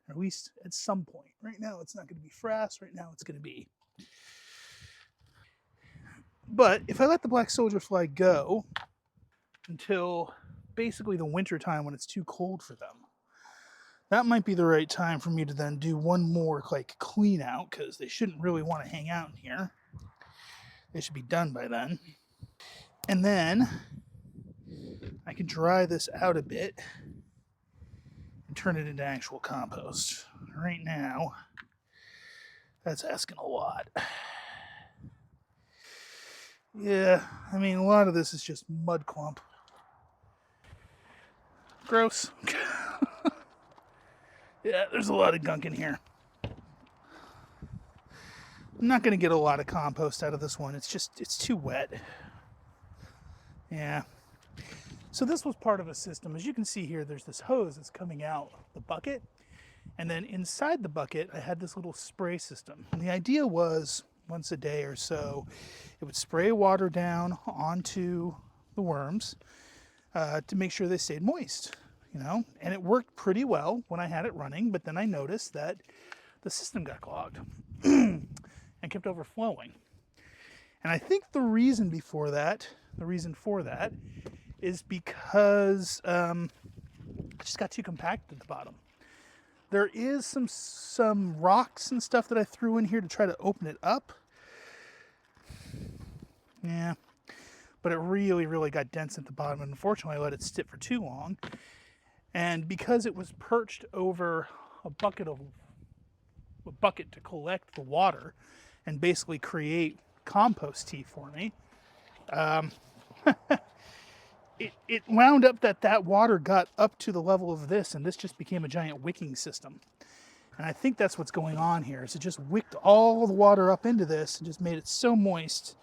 [SPEAKER 1] at least at some point. Right now, it's not going to be frass. Right now, it's going to be. But if I let the black soldier fly go until basically the winter time when it's too cold for them, that might be the right time for me to then do one more like clean out, because they shouldn't really want to hang out in here. They should be done by then. And then I can dry this out a bit and turn it into actual compost. Right now, that's asking a lot. Yeah, I mean, a lot of this is just mud clump. Gross. Yeah, there's a lot of gunk in here. I'm not going to get a lot of compost out of this one. It's too wet. Yeah. So this was part of a system. As you can see here, there's this hose that's coming out the bucket. And then inside the bucket, I had this little spray system. And the idea was once a day or so, it would spray water down onto the worms to make sure they stayed moist, you know? And it worked pretty well when I had it running, but then I noticed that the system got clogged and kept overflowing. And I think the reason for that is because it just got too compact at the bottom. There is some rocks and stuff that I threw in here to try to open it up. Yeah, but it really, really got dense at the bottom. And unfortunately, I let it sit for too long. And because it was perched over a bucket to collect the water and basically create compost tea for me, it wound up that water got up to the level of this, and this just became a giant wicking system. And I think that's what's going on here, is it just wicked all the water up into this and just made it so moist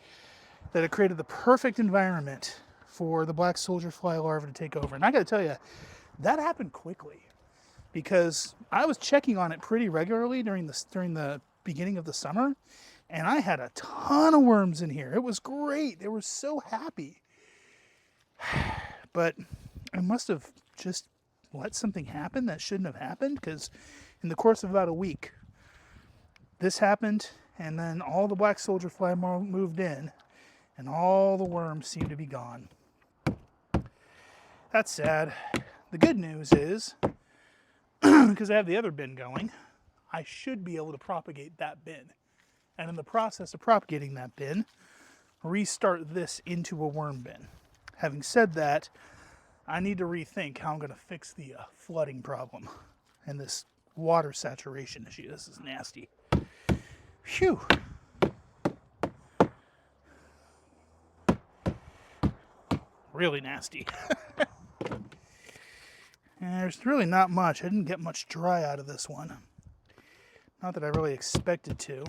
[SPEAKER 1] that it created the perfect environment for the black soldier fly larva to take over. And I got to tell you, that happened quickly, because I was checking on it pretty regularly during the beginning of the summer, and I had a ton of worms in here. It was great. They were so happy. But I must have just let something happen that shouldn't have happened, because in the course of about a week, this happened, and then all the black soldier fly moved in, and all the worms seemed to be gone. That's sad. The good news is, because I have the other bin going, I should be able to propagate that bin. And in the process of propagating that bin, restart this into a worm bin. Having said that, I need to rethink how I'm going to fix the flooding problem and this water saturation issue. This is nasty. Phew. Really nasty. And there's really not much. I didn't get much dry out of this one. Not that I really expected to.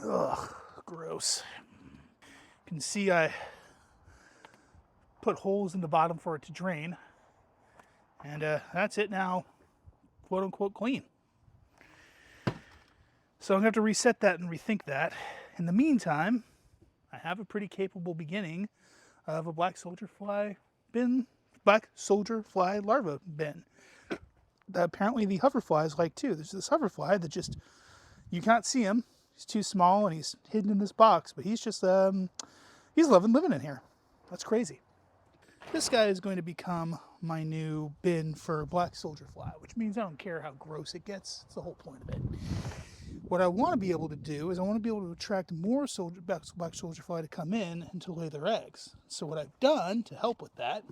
[SPEAKER 1] Ugh, gross. You can see I put holes in the bottom for it to drain. And that's it now, quote unquote clean. So I'm going to have to reset that and rethink that. In the meantime, I have a pretty capable beginning of a black soldier fly larva bin that apparently the hoverflies like too. There's this hoverfly that just, you can't see him. He's too small and he's hidden in this box, but he's just, he's loving living in here. That's crazy. This guy is going to become my new bin for black soldier fly, which means I don't care how gross it gets. That's the whole point of it. What I want to be able to do is I want to be able to attract more black soldier fly to come in and to lay their eggs. So what I've done to help with that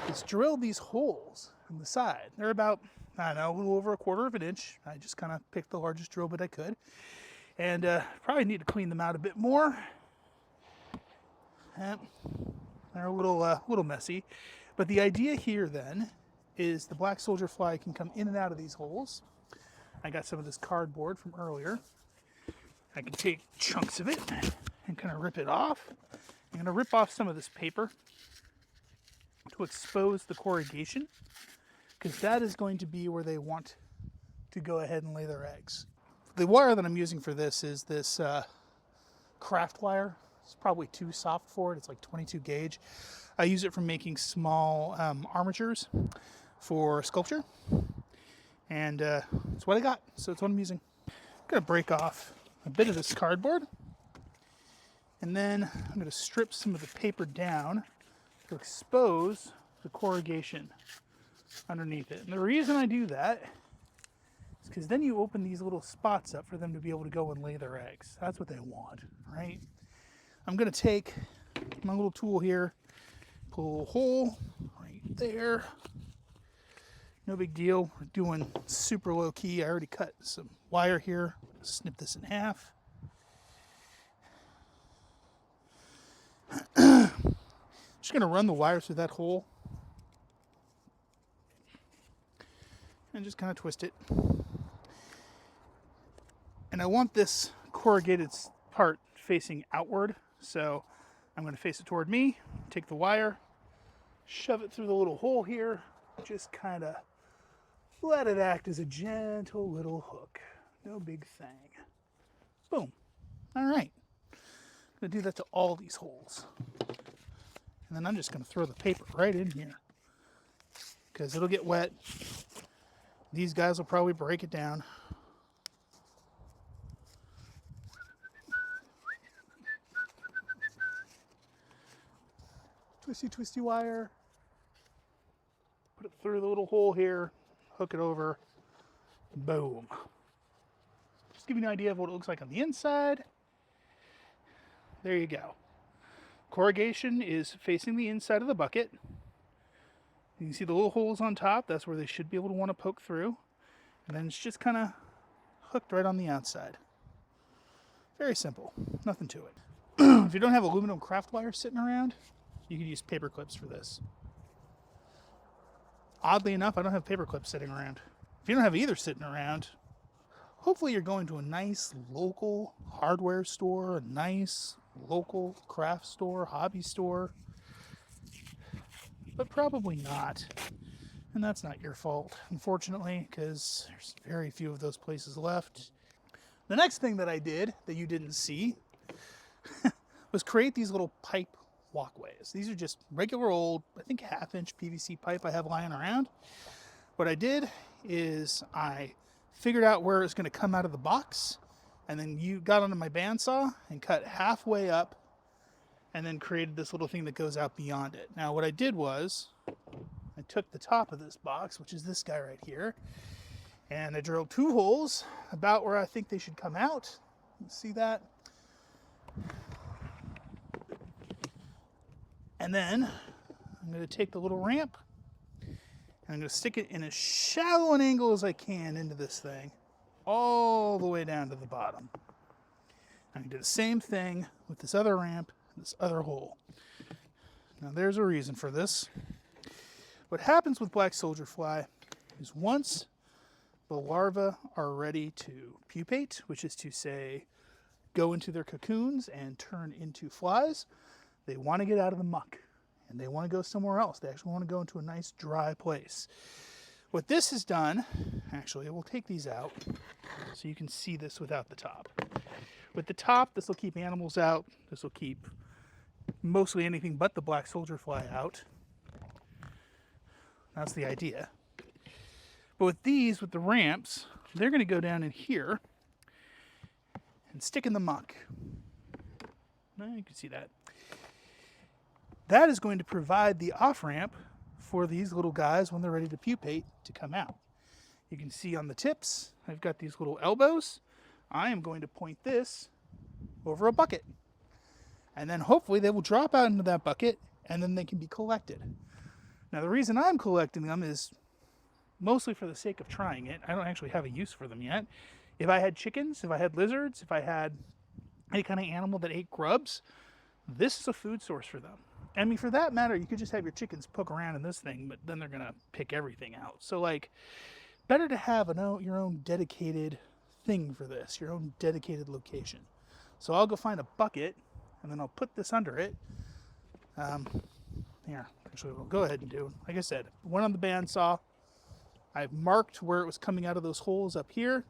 [SPEAKER 1] is drill these holes in the side. They're about, I don't know, a little over 1/4 of an inch. I just kind of picked the largest drill bit I could. And probably need to clean them out a bit more. They're a little messy. But the idea here then is the black soldier fly can come in and out of these holes. I got some of this cardboard from earlier. I can take chunks of it and kind of rip it off. I'm going to rip off some of this paper to expose the corrugation, because that is going to be where they want to go ahead and lay their eggs. The wire that I'm using for this is this craft wire. It's probably too soft for it. It's like 22 gauge. I use it for making small armatures for sculpture. And that's what I got. So it's what I'm using. I'm going to break off a bit of this cardboard. And then I'm going to strip some of the paper down to expose the corrugation underneath it. And the reason I do that is because then you open these little spots up for them to be able to go and lay their eggs. That's what they want, right? I'm going to take my little tool here, put a little hole right there. No big deal. We're doing super low key. I already cut some wire here. Snip this in half. Just going to run the wire through that hole and just kind of twist it. And I want this corrugated part facing outward, so I'm going to face it toward me, take the wire, shove it through the little hole here, just kind of let it act as a gentle little hook. No big thing. Boom. All right. I'm going to do that to all these holes. And then I'm just going to throw the paper right in here, because it'll get wet. These guys will probably break it down. Twisty, twisty wire. Put it through the little hole here, hook it over. Boom. Just give you an idea of what it looks like on the inside. There you go. Corrugation is facing the inside of the bucket. You can see the little holes on top. That's where they should be able to want to poke through. And then it's just kind of hooked right on the outside. Very simple. Nothing to it. If you don't have aluminum craft wire sitting around, you can use paper clips for this. Oddly enough, I don't have paper clips sitting around. If you don't have either sitting around, hopefully you're going to a nice local hardware store, a nice local craft store, hobby store, but probably not. And that's not your fault, unfortunately, because there's very few of those places left. The next thing that I did that you didn't see was create these little pipe walkways. These are just regular old, I think, 1/2-inch PVC pipe I have lying around. What I did is I figured out where it's going to come out of the box, and then you got onto my bandsaw and cut halfway up, and then created this little thing that goes out beyond it. Now what I did was I took the top of this box, which is this guy right here, and I drilled 2 holes about where I think they should come out. You see that? And then I'm going to take the little ramp and I'm going to stick it in as shallow an angle as I can into this thing, all the way down to the bottom. I'm going to do the same thing with this other ramp, this other hole. Now there's a reason for this. What happens with black soldier fly is once the larvae are ready to pupate, which is to say go into their cocoons and turn into flies, they want to get out of the muck and they want to go somewhere else. They actually want to go into a nice dry place. What this has done, actually, we'll take these out so you can see this without the top. With the top, this will keep animals out. This will keep mostly anything but the black soldier fly out. That's the idea. But with these, with the ramps, they're going to go down in here and stick in the muck. Now you can see that. That is going to provide the off-ramp for these little guys when they're ready to pupate to come out. You can see on the tips, I've got these little elbows. I am going to point this over a bucket. And then hopefully they will drop out into that bucket and then they can be collected. Now the reason I'm collecting them is mostly for the sake of trying it. I don't actually have a use for them yet. If I had chickens, if I had lizards, if I had any kind of animal that ate grubs, this is a food source for them. I mean, for that matter, you could just have your chickens poke around in this thing, but then they're going to pick everything out. So, like, better to have your own dedicated thing for this, your own dedicated location. So I'll go find a bucket, and then I'll put this under it. Here, actually, we'll go ahead and do. Like I said, went on the bandsaw. I marked where it was coming out of those holes up here.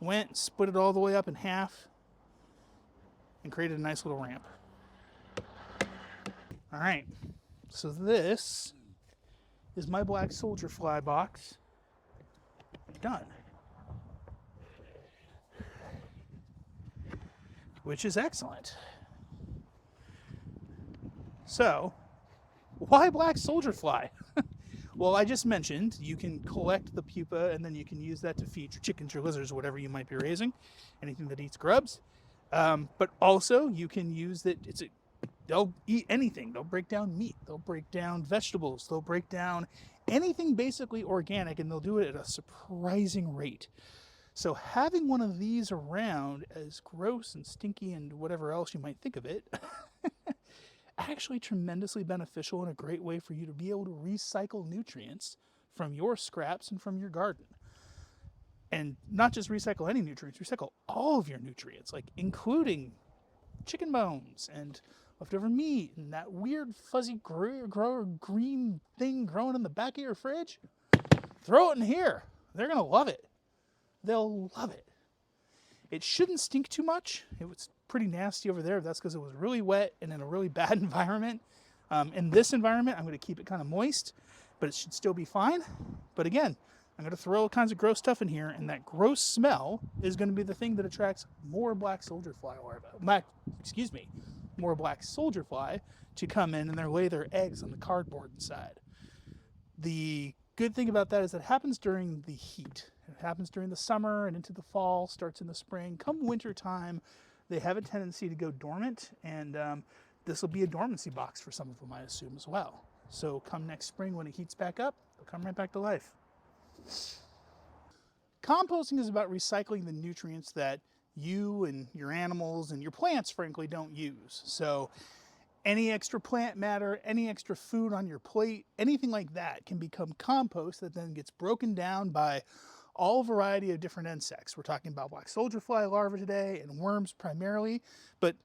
[SPEAKER 1] Went, split it all the way up in half, and created a nice little ramp. All right, so this is my black soldier fly box done, which is excellent. So, why black soldier fly? Well, I just mentioned you can collect the pupa and then you can use that to feed your chickens or lizards or whatever you might be raising, anything that eats grubs. But also you can use that. They'll eat anything. They'll break down meat. They'll break down vegetables. They'll break down anything basically organic, and they'll do it at a surprising rate. So having one of these around, as gross and stinky and whatever else you might think of it, actually tremendously beneficial and a great way for you to be able to recycle nutrients from your scraps and from your garden. And not just recycle any nutrients, recycle all of your nutrients, like including chicken bones and leftover meat and that weird fuzzy green thing growing in the back of your fridge. Throw it in here. They're going to love it. They'll love it. It shouldn't stink too much. It was pretty nasty over there. That's because it was really wet and in a really bad environment. In this environment, I'm going to keep it kind of moist, but it should still be fine. But again, I'm going to throw all kinds of gross stuff in here, and that gross smell is going to be the thing that attracts more black soldier fly more black soldier fly to come in and they lay their eggs on the cardboard inside. The good thing about that is that it happens during the heat. It happens during the summer and into the fall, starts in the spring. Come winter time, they have a tendency to go dormant, and this will be a dormancy box for some of them, I assume, as well. So come next spring when it heats back up, they'll come right back to life. Composting is about recycling the nutrients that you and your animals and your plants, frankly, don't use. So any extra plant matter, any extra food on your plate, anything like that can become compost that then gets broken down by all variety of different insects. We're talking about black soldier fly larvae today and worms primarily, but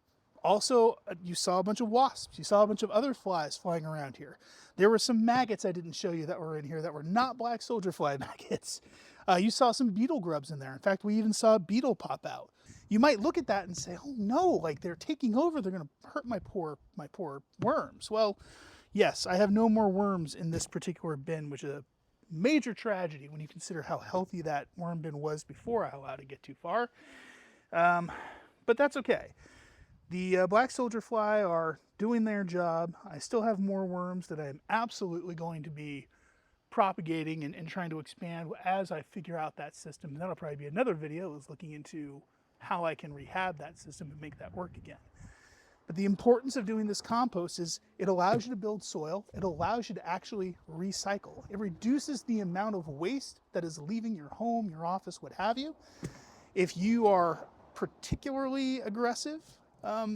[SPEAKER 1] also you saw a bunch of wasps. You saw a bunch of other flies flying around here. There were some maggots I didn't show you that were in here that were not black soldier fly maggots. You saw some beetle grubs in there. In fact, we even saw a beetle pop out. You might look at that and say, oh no, like they're taking over. They're going to hurt my poor worms. Well, yes, I have no more worms in this particular bin, which is a major tragedy when you consider how healthy that worm bin was before I allowed it to get too far. But that's okay. The black soldier fly are doing their job. I still have more worms that I am absolutely going to be propagating and trying to expand as I figure out that system. And that'll probably be another video, is looking into how I can rehab that system and make that work again. But the importance of doing this compost is it allows you to build soil. It allows you to actually recycle. It reduces the amount of waste that is leaving your home, your office, what have you. If you are particularly aggressive,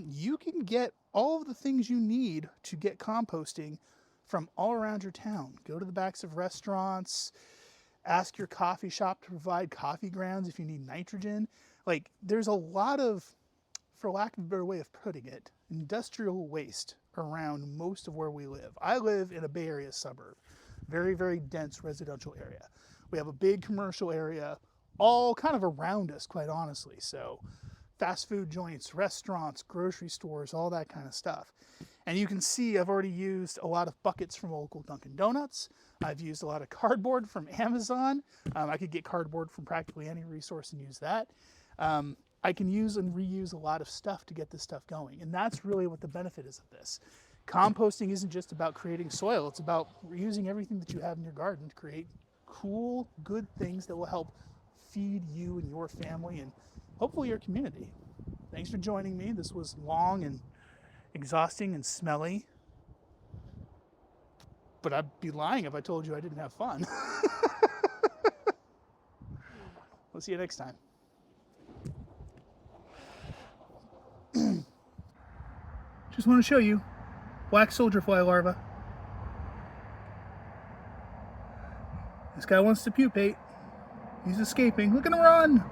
[SPEAKER 1] you can get all of the things you need to get composting from all around your town. Go to the backs of restaurants, ask your coffee shop to provide coffee grounds if you need nitrogen. Like, there's a lot of, for lack of a better way of putting it, industrial waste around most of where we live. I live in a Bay Area suburb, very, very dense residential area. We have a big commercial area all kind of around us, quite honestly. So fast food joints, restaurants, grocery stores, all that kind of stuff. And you can see I've already used a lot of buckets from local Dunkin' Donuts. I've used a lot of cardboard from Amazon. I could get cardboard from practically any resource and use that. I can use and reuse a lot of stuff to get this stuff going. And that's really what the benefit is of this. Composting isn't just about creating soil. It's about reusing everything that you have in your garden to create cool, good things that will help feed you and your family and hopefully your community. Thanks for joining me. This was long and exhausting and smelly. But I'd be lying if I told you I didn't have fun. We'll see you next time. Just want to show you Black soldier fly larva. This guy wants to pupate. He's escaping. Look at him run!